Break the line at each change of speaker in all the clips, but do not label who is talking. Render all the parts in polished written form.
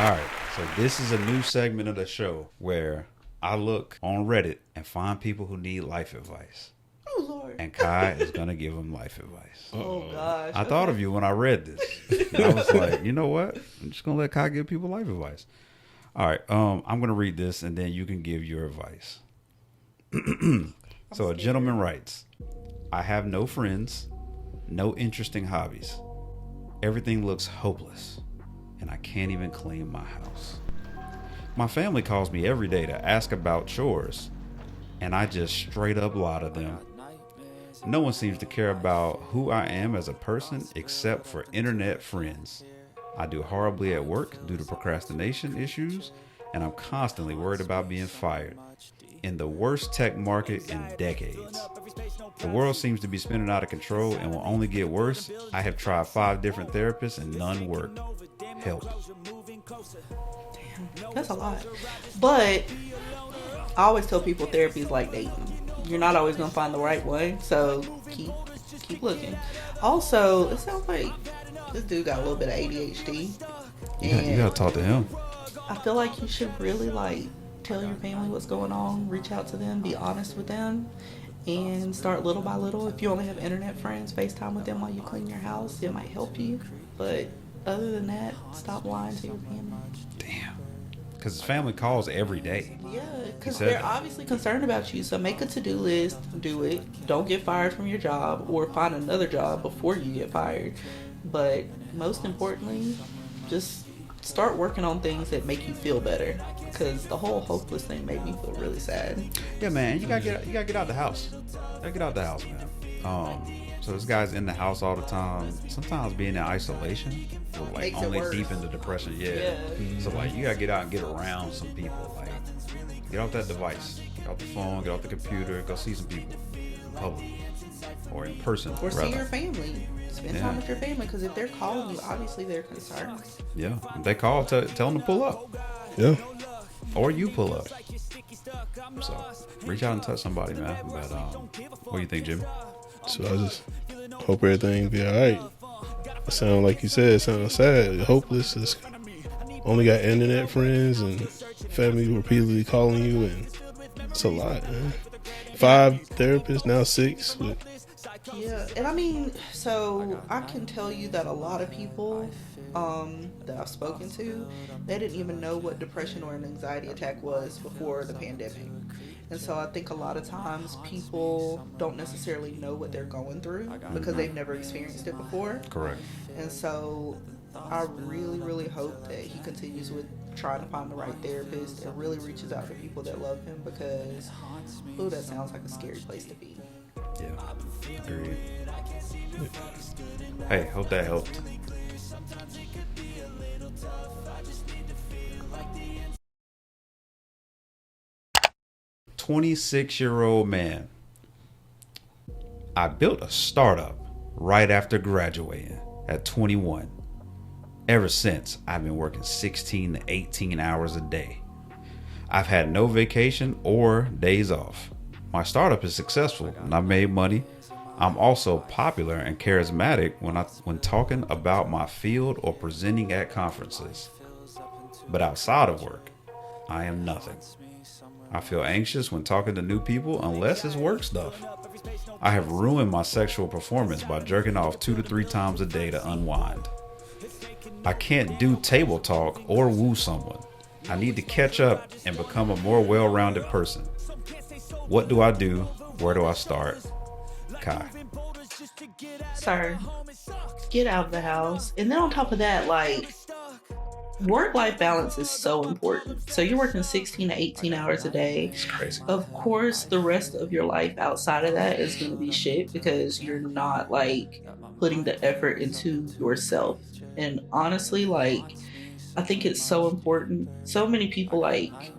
All right, so this is a new segment of the show where I look on Reddit and find people who need life advice.
Oh Lord.
And Kai is going to give them life advice.
Oh gosh.
I thought of you when I read this. I was like, you know what? I'm just going to let Kai give people life advice. All right, I'm going to read this and then you can give your advice. So a gentleman writes, I have no friends, no interesting hobbies. Everything looks hopeless, and I can't even clean my house. My family calls me every day to ask about chores, and I just straight up lie to them. No one seems to care about who I am as a person except for internet friends. I do horribly at work due to procrastination issues, and I'm constantly worried about being fired. In the worst tech market in decades. The world seems to be spinning out of control and will only get worse. I have tried 5 different therapists and none work. Help.
Damn, that's a lot. But I always tell people therapy is like dating. You're not always gonna find the right one, so keep looking. Also, it sounds like this dude got a little bit of ADHD.
You gotta talk to him.
I feel like you should really tell your family what's going on, reach out to them, be honest with them, and start little by little. If you only have internet friends, FaceTime with them while you clean your house. It might help you. But other than that, stop lying to your family.
Damn. Because his family calls every day.
Yeah, because they're obviously concerned about you. So make a to-do list, do it. Don't get fired from your job or find another job before you get fired. But most importantly, just start working on things that make you feel better. Because the whole hopeless thing made me feel really sad.
Yeah, man, you gotta get out the house. You gotta get out the house, man. So this guy's in the house all the time. Sometimes being in isolation will only deepen the depression. Yeah. So you gotta get out and get around some people. Get off that device, get off the phone, get off the computer, go see some people in public or in person.
Or see your family. Spend time with your family, because if they're calling you, obviously they're concerned.
Yeah, if they call, tell them to pull up.
Yeah.
Or you pull up. So reach out and touch somebody, man. But what do you think, Jimmy?
So I just hope everything be all right. It sound like you said, it sounds sad, hopeless. It's only got internet friends and family repeatedly calling you, and it's a lot, man. 5 therapists, now 6.
Yeah, and I mean, so I can tell you that a lot of people that I've spoken to, they didn't even know what depression or an anxiety attack was before the pandemic. And so I think a lot of times people don't necessarily know what they're going through because they've never experienced it before.
Correct.
And so I really, really hope that he continues with trying to find the right therapist and really reaches out to people that love him, because, ooh, that sounds like a scary place to be.
Yeah, agreed. Hey, hope that helped. "26-year-old man. I built a startup right after graduating at 21. Ever since, I've been working 16 to 18 hours a day. I've had no vacation or days off. My startup is successful and I've made money. I'm also popular and charismatic when talking about my field or presenting at conferences. But outside of work, I am nothing. I feel anxious when talking to new people unless it's work stuff. I have ruined my sexual performance by jerking off 2 to 3 times a day to unwind. I can't do table talk or woo someone. I need to catch up and become a more well-rounded person. What do I do? Where do I start? Kai."
Sir, get out of the house. And then on top of that, work-life balance is so important. So you're working 16 to 18 hours a day.
It's crazy.
Of course, the rest of your life outside of that is going to be shit because you're not putting the effort into yourself. And honestly, I think it's so important. So many people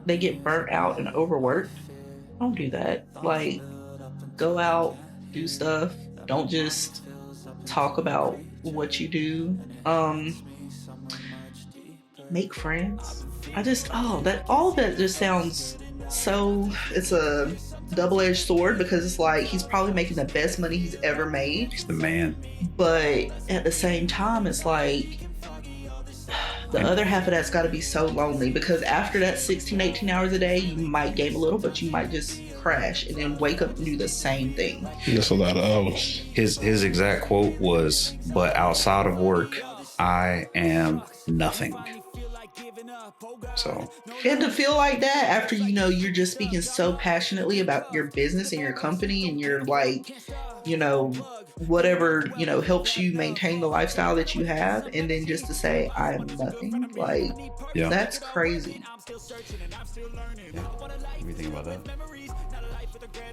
they get burnt out and overworked. Don't do that. Go out, do stuff. Don't just talk about what you do. Make friends. All of that just sounds so, it's a double-edged sword, because it's he's probably making the best money he's ever made.
He's the man.
But at the same time, it's The other half of that's got to be so lonely, because after that 16, 18 hours a day, you might gain a little, but you might just crash and then wake up and do the same thing.
That's a lot of hours.
His exact quote was, "But outside of work, I am nothing." So,
And to feel like that after, you know, you're just speaking so passionately about your business and your company and your, like, you know, whatever, you know, helps you maintain the lifestyle that you have, and then just to say, I am nothing, like,
yeah.
that's crazy.
Yeah. What do you think about that?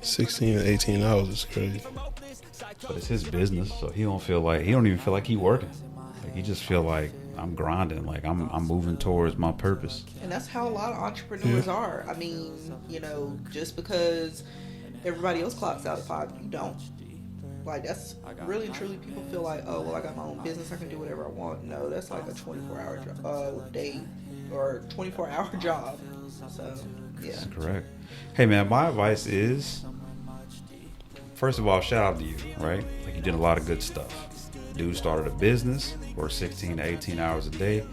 16 to 18 hours is crazy.
But it's his business, so he don't even feel like he working. Like, he just feel like, I'm grinding, like I'm moving towards my purpose.
And that's how a lot of entrepreneurs are. I mean, you know, just because everybody else clocks out at 5, you don't. Like, that's really and truly, people feel like, oh, well, I got my own business, I can do whatever I want. No, that's like a 24-hour day or 24-hour job. So, yeah.
That's correct. Hey, man, my advice is, first of all, shout out to you, right? Like, you did a lot of good stuff. Dude started a business, worked 16 to 18 hours a day.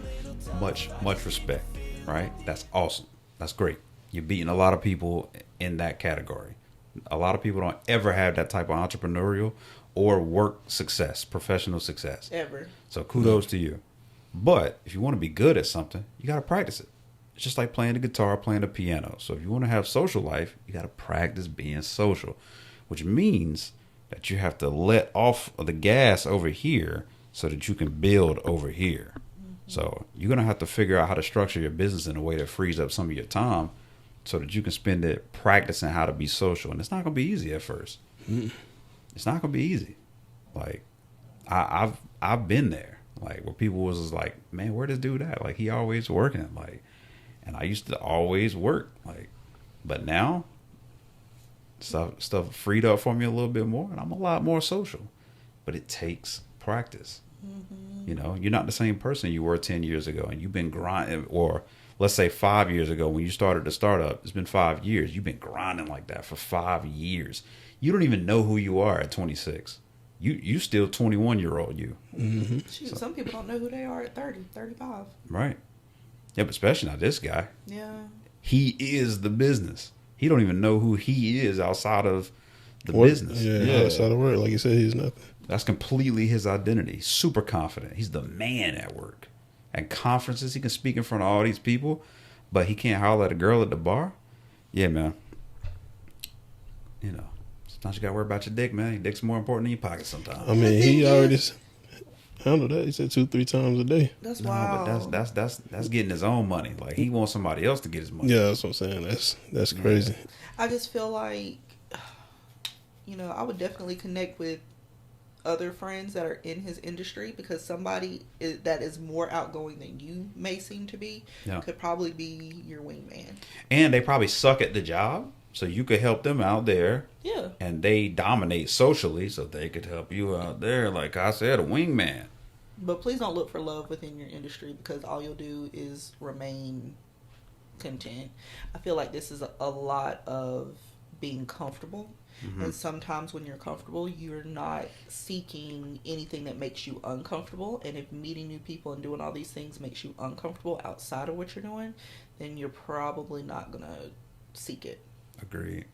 Much respect, right? That's awesome. That's great. You're beating a lot of people in that category. A lot of people don't ever have that type of entrepreneurial or work success, professional success.
Ever.
So kudos to you. But if you want to be good at something, you got to practice it. It's just like playing the guitar, playing the piano. So if you want to have social life, you got to practice being social, which means that you have to let off of the gas over here so that you can build over here. Mm-hmm. So you're going to have to figure out how to structure your business in a way that frees up some of your time so that you can spend it practicing how to be social. And it's not going to be easy at first. Mm. It's not going to be easy. Like, I've been there. Like, where people was just like, man, where this dude at? Like, he always working. Like, and I used to always work. Like, but now stuff freed up for me a little bit more, and I'm a lot more social. But it takes practice. Mm-hmm. You know, you're not the same person you were 10 years ago, and you've been grinding, or let's say 5 years ago when you started the startup, it's been 5 years. You've been grinding like that for 5 years. You don't even know who you are at 26. You still 21-year-old you.
Mm-hmm. Shoot, some people don't know who they are at 30, 35.
Right. Yeah, but especially not this guy.
Yeah.
He is the business. He don't even know who he is outside of the business.
Yeah, outside of work. Like you said, he's nothing.
That's completely his identity. Super confident. He's the man at work. At conferences, he can speak in front of all these people, but he can't holler at a girl at the bar. Yeah, man. You know, sometimes you got to worry about your dick, man. Your dick's more important than your pocket sometimes.
I mean, he already handled that. He said 2-3 times a day.
That's wild.
But that's getting his own money. Like, he wants somebody else to get his money.
Yeah, that's what I'm saying. That's crazy.
I just feel like, you know, I would definitely connect with other friends that are in his industry, because somebody that is more outgoing than you may seem to be could probably be your wingman. And
they probably suck at the job, so you could help them out there.
Yeah.
And they dominate socially, so they could help you out there. Like I said, a wingman.
But please don't look for love within your industry, because all you'll do is remain content. I feel like this is a lot of being comfortable. Mm-hmm. And sometimes when you're comfortable, you're not seeking anything that makes you uncomfortable. And if meeting new people and doing all these things makes you uncomfortable outside of what you're doing, then you're probably not going to seek it.
Agreed.